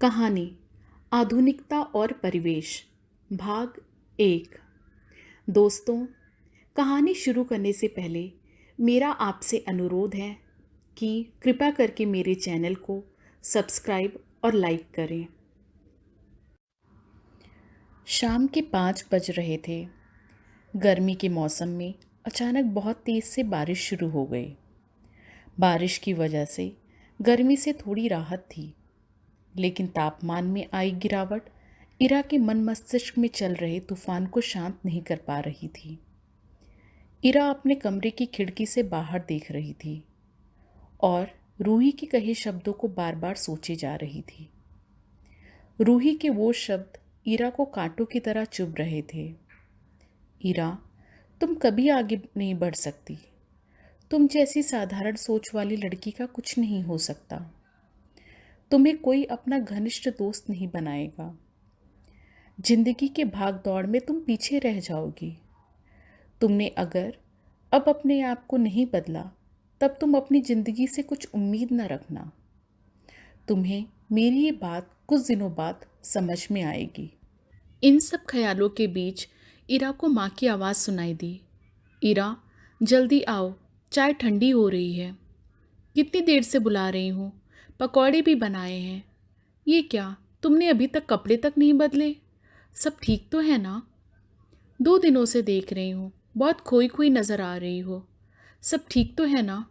कहानी आधुनिकता और परिवेश भाग 1। दोस्तों, कहानी शुरू करने से पहले मेरा आपसे अनुरोध है कि कृपया करके मेरे चैनल को सब्सक्राइब और लाइक करें। शाम के 5 बज रहे थे। गर्मी के मौसम में अचानक बहुत तेज़ से बारिश शुरू हो गई। बारिश की वजह से गर्मी से थोड़ी राहत थी, लेकिन तापमान में आई गिरावट इरा के मन मस्तिष्क में चल रहे तूफान को शांत नहीं कर पा रही थी। इरा अपने कमरे की खिड़की से बाहर देख रही थी और रूही के कहे शब्दों को बार बार सोचे जा रही थी। रूही के वो शब्द इरा को कांटों की तरह चुभ रहे थे। इरा, तुम कभी आगे नहीं बढ़ सकती। तुम जैसी साधारण सोच वाली लड़की का कुछ नहीं हो सकता। तुम्हें कोई अपना घनिष्ठ दोस्त नहीं बनाएगा। जिंदगी के भाग दौड़ में तुम पीछे रह जाओगी। तुमने अगर अब अपने आप को नहीं बदला, तब तुम अपनी जिंदगी से कुछ उम्मीद न रखना। तुम्हें मेरी ये बात कुछ दिनों बाद समझ में आएगी। इन सब ख्यालों के बीच इरा को माँ की आवाज़ सुनाई दी। इरा, जल्दी आओ, चाय ठंडी हो रही है। कितनी देर से बुला रही हूँ, पकौड़े भी बनाए हैं। ये क्या, तुमने अभी तक कपड़े तक नहीं बदले? सब ठीक तो है ना? 2 दिनों से देख रही हूँ, बहुत खोई खोई नज़र आ रही हो। सब ठीक तो है ना?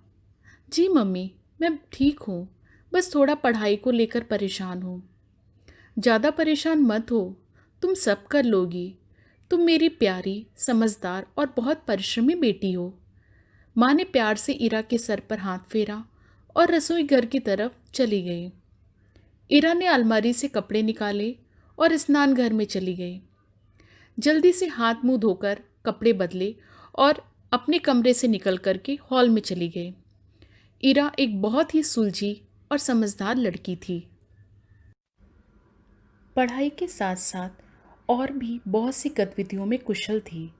जी मम्मी, मैं ठीक हूँ, बस थोड़ा पढ़ाई को लेकर परेशान हूँ। ज़्यादा परेशान मत हो, तुम सब कर लोगी। तुम मेरी प्यारी, समझदार और बहुत परिश्रमी बेटी हो। माँ ने प्यार से इरा के सर पर हाथ फेरा और रसोई घर की तरफ चली गई। इरा ने अलमारी से कपड़े निकाले और स्नान घर में चली गई। जल्दी से हाथ मुंह धोकर कपड़े बदले और अपने कमरे से निकल करके हॉल में चली गई। इरा एक बहुत ही सुलझी और समझदार लड़की थी। पढ़ाई के साथ साथ और भी बहुत सी गतिविधियों में कुशल थी।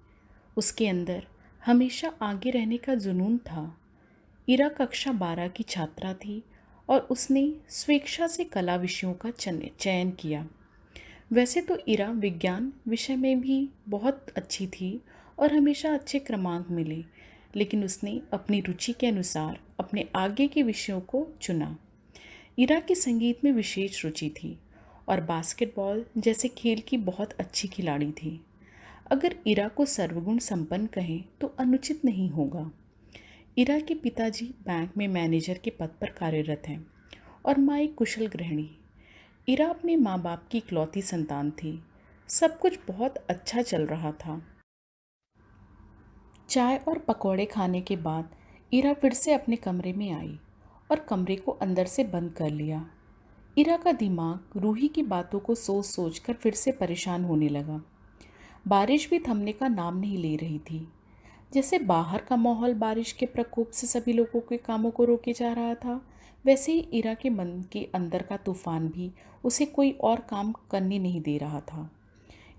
उसके अंदर हमेशा आगे रहने का जुनून था। इरा कक्षा 12 की छात्रा थी और उसने स्वेच्छा से कला विषयों का चयन किया। वैसे तो इरा विज्ञान विषय में भी बहुत अच्छी थी और हमेशा अच्छे क्रमांक मिले, लेकिन उसने अपनी रुचि के अनुसार अपने आगे के विषयों को चुना। इरा की संगीत में विशेष रुचि थी और बास्केटबॉल जैसे खेल की बहुत अच्छी खिलाड़ी थी। अगर इरा को सर्वगुण संपन्न कहें तो अनुचित नहीं होगा। इरा के पिताजी बैंक में मैनेजर के पद पर कार्यरत हैं और माँ एक कुशल गृहिणी। इरा अपने माँ बाप की इकलौती संतान थी। सब कुछ बहुत अच्छा चल रहा था। चाय और पकौड़े खाने के बाद इरा फिर से अपने कमरे में आई और कमरे को अंदर से बंद कर लिया। इरा का दिमाग रूही की बातों को सोच सोच कर फिर से परेशान होने लगा। बारिश भी थमने का नाम नहीं ले रही थी। जैसे बाहर का माहौल बारिश के प्रकोप से सभी लोगों के कामों को रोके जा रहा था, वैसे ही इरा के मन के अंदर का तूफान भी उसे कोई और काम करने नहीं दे रहा था।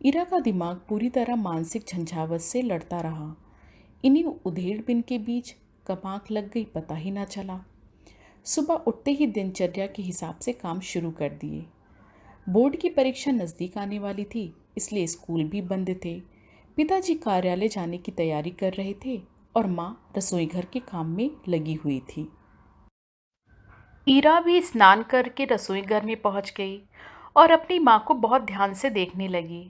इरा का दिमाग पूरी तरह मानसिक झंझावत से लड़ता रहा। इन्हीं उधेड़ बिन के बीच कब आँख लग गई पता ही ना चला। सुबह उठते ही दिनचर्या के हिसाब से काम शुरू कर दिए। बोर्ड की परीक्षा नज़दीक आने वाली थी, इसलिए स्कूल भी बंद थे। पिताजी कार्यालय जाने की तैयारी कर रहे थे और माँ रसोई घर के काम में लगी हुई थी। ईरा भी स्नान करके रसोई घर में पहुंच गई और अपनी माँ को बहुत ध्यान से देखने लगी।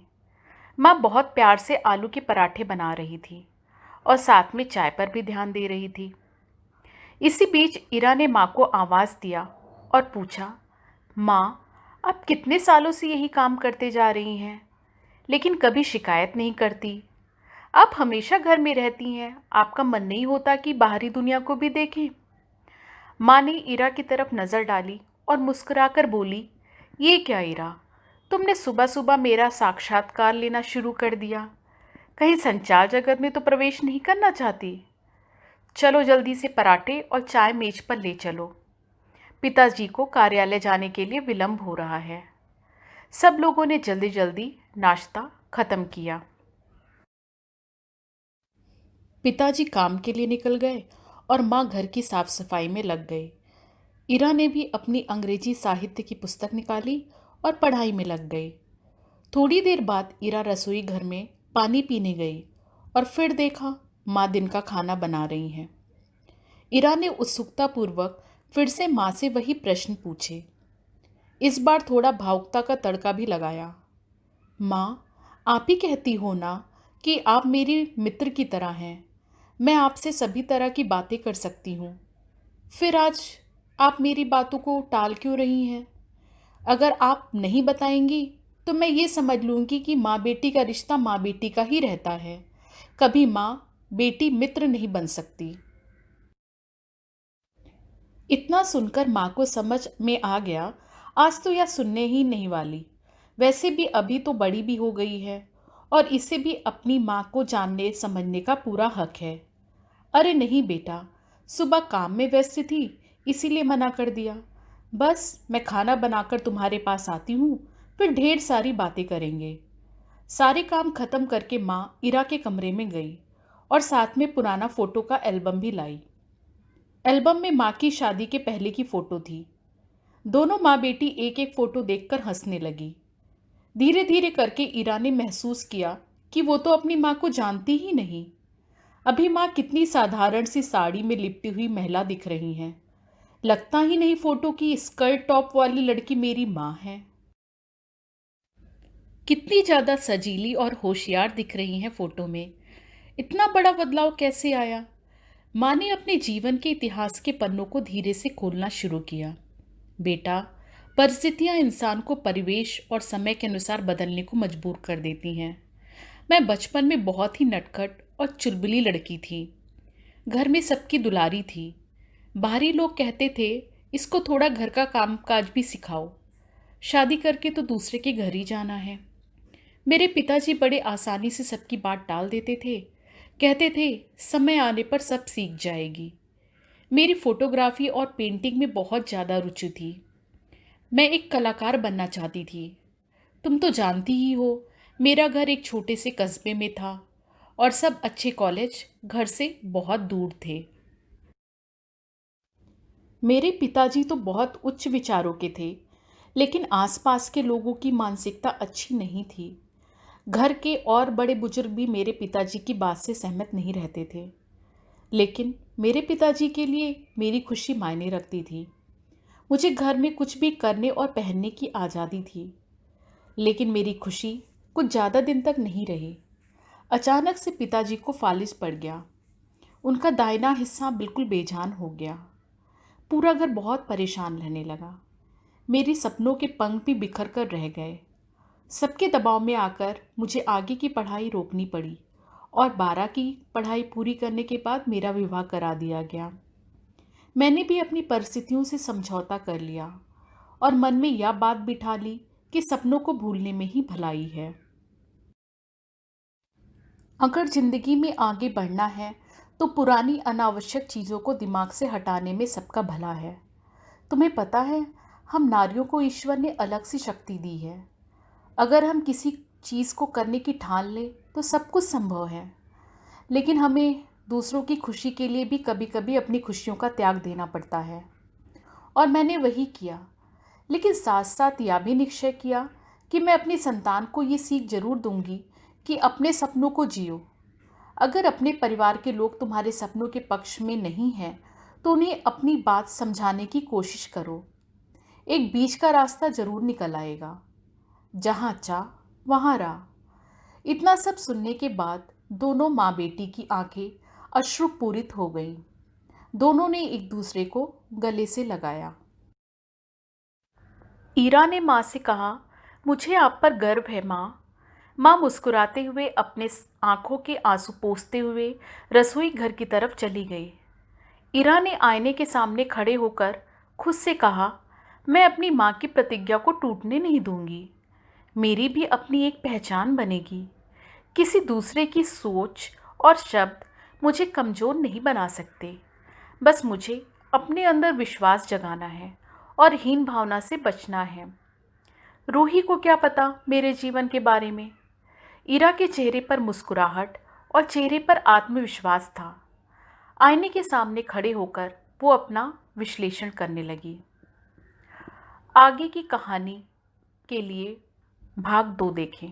माँ बहुत प्यार से आलू के पराठे बना रही थी और साथ में चाय पर भी ध्यान दे रही थी। इसी बीच ईरा ने माँ को आवाज़ दिया और पूछा, माँ, आप कितने सालों से यही काम करते जा रही हैं, लेकिन कभी शिकायत नहीं करती। आप हमेशा घर में रहती हैं, आपका मन नहीं होता कि बाहरी दुनिया को भी देखें? माँ ने इरा की तरफ नज़र डाली और मुस्कुराकर बोली, ये क्या इरा, तुमने सुबह सुबह मेरा साक्षात्कार लेना शुरू कर दिया। कहीं संचार जगत में तो प्रवेश नहीं करना चाहती? चलो जल्दी से पराठे और चाय मेज पर ले चलो। पिताजी को कार्यालय जाने के लिए विलंब हो रहा है। सब लोगों ने जल्दी जल्दी नाश्ता खत्म किया। पिताजी काम के लिए निकल गए और माँ घर की साफ सफाई में लग गई। इरा ने भी अपनी अंग्रेजी साहित्य की पुस्तक निकाली और पढ़ाई में लग गए। थोड़ी देर बाद इरा रसोई घर में पानी पीने गई और फिर देखा माँ दिन का खाना बना रही हैं। इरा ने उत्सुकतापूर्वक फिर से माँ से वही प्रश्न पूछे। इस बार थोड़ा भावुकता का तड़का भी लगाया। माँ, आप ही कहती हो ना कि आप मेरी मित्र की तरह हैं। मैं आपसे सभी तरह की बातें कर सकती हूँ। फिर आज आप मेरी बातों को टाल क्यों रही हैं? अगर आप नहीं बताएंगी तो मैं ये समझ लूँगी कि माँ बेटी का रिश्ता माँ बेटी का ही रहता है। कभी माँ बेटी मित्र नहीं बन सकती। इतना सुनकर माँ को समझ में आ गया, आज तो यह सुनने ही नहीं वाली। वैसे भी अभी तो बड़ी भी हो गई है और इसे भी अपनी माँ को जानने समझने का पूरा हक है। अरे नहीं बेटा, सुबह काम में व्यस्त थी इसीलिए मना कर दिया। बस मैं खाना बनाकर तुम्हारे पास आती हूँ, फिर ढेर सारी बातें करेंगे। सारे काम खत्म करके माँ इरा के कमरे में गई और साथ में पुराना फोटो का एल्बम भी लाई। एल्बम में माँ की शादी के पहले की फोटो थी। दोनों माँ बेटी एक एक फोटो देखकर हंसने लगी। धीरे धीरे करके इरा ने महसूस किया कि वो तो अपनी माँ को जानती ही नहीं। अभी माँ कितनी साधारण सी साड़ी में लिपटी हुई महिला दिख रही हैं। लगता ही नहीं फोटो की स्कर्ट टॉप वाली लड़की मेरी माँ है। कितनी ज़्यादा सजीली और होशियार दिख रही हैं फोटो में। इतना बड़ा बदलाव कैसे आया? माँ ने अपने जीवन के इतिहास के पन्नों को धीरे से खोलना शुरू किया। बेटा, परिस्थितियाँ इंसान को परिवेश और समय के अनुसार बदलने को मजबूर कर देती हैं। मैं बचपन में बहुत ही नटखट और चुलबुली लड़की थी। घर में सबकी दुलारी थी। बाहरी लोग कहते थे, इसको थोड़ा घर का काम काज भी सिखाओ। शादी करके तो दूसरे के घर ही जाना है। मेरे पिताजी बड़े आसानी से सबकी बात टाल देते थे। कहते थे समय आने पर सब सीख जाएगी। मेरी फोटोग्राफी और पेंटिंग में बहुत ज़्यादा रुचि थी। मैं एक कलाकार बनना चाहती थी। तुम तो जानती ही हो, मेरा घर एक छोटे से कस्बे में था और सब अच्छे कॉलेज घर से बहुत दूर थे। मेरे पिताजी तो बहुत उच्च विचारों के थे, लेकिन आसपास के लोगों की मानसिकता अच्छी नहीं थी। घर के और बड़े बुजुर्ग भी मेरे पिताजी की बात से सहमत नहीं रहते थे। लेकिन मेरे पिताजी के लिए मेरी खुशी मायने रखती थी। मुझे घर में कुछ भी करने और पहनने की आज़ादी थी। लेकिन मेरी खुशी कुछ ज़्यादा दिन तक नहीं रही। अचानक से पिताजी को फालिज पड़ गया। उनका दाहिना हिस्सा बिल्कुल बेजान हो गया। पूरा घर बहुत परेशान रहने लगा। मेरी सपनों के पंख भी बिखर कर रह गए। सबके दबाव में आकर मुझे आगे की पढ़ाई रोकनी पड़ी और 12 की पढ़ाई पूरी करने के बाद मेरा विवाह करा दिया गया। मैंने भी अपनी परिस्थितियों से समझौता कर लिया और मन में यह बात बिठा ली कि सपनों को भूलने में ही भलाई है। अगर जिंदगी में आगे बढ़ना है तो पुरानी अनावश्यक चीज़ों को दिमाग से हटाने में सबका भला है। तुम्हें पता है, हम नारियों को ईश्वर ने अलग सी शक्ति दी है। अगर हम किसी चीज़ को करने की ठान लें तो सब कुछ संभव है। लेकिन हमें दूसरों की खुशी के लिए भी कभी कभी अपनी खुशियों का त्याग देना पड़ता है। और मैंने वही किया। लेकिन साथ साथ यह भी निश्चय किया कि मैं अपनी संतान को ये सीख जरूर दूंगी कि अपने सपनों को जियो। अगर अपने परिवार के लोग तुम्हारे सपनों के पक्ष में नहीं हैं तो उन्हें अपनी बात समझाने की कोशिश करो। एक बीच का रास्ता जरूर निकल आएगा। जहाँ चाह वहाँ राह। इतना सब सुनने के बाद दोनों माँ बेटी की आंखें अश्रुपूरित हो गईं। दोनों ने एक दूसरे को गले से लगाया। ईरा ने माँ से कहा, मुझे आप पर गर्व है माँ। माँ मुस्कुराते हुए अपने आंखों के आंसू पोंछते हुए रसोई घर की तरफ चली गई। ईरा ने आईने के सामने खड़े होकर खुद से कहा, मैं अपनी माँ की प्रतिज्ञा को टूटने नहीं दूंगी। मेरी भी अपनी एक पहचान बनेगी। किसी दूसरे की सोच और शब्द मुझे कमज़ोर नहीं बना सकते। बस मुझे अपने अंदर विश्वास जगाना है और हीन भावना से बचना है। रूही को क्या पता मेरे जीवन के बारे में। ईरा के चेहरे पर मुस्कुराहट और चेहरे पर आत्मविश्वास था। आईने के सामने खड़े होकर वो अपना विश्लेषण करने लगी। आगे की कहानी के लिए भाग 2 देखें।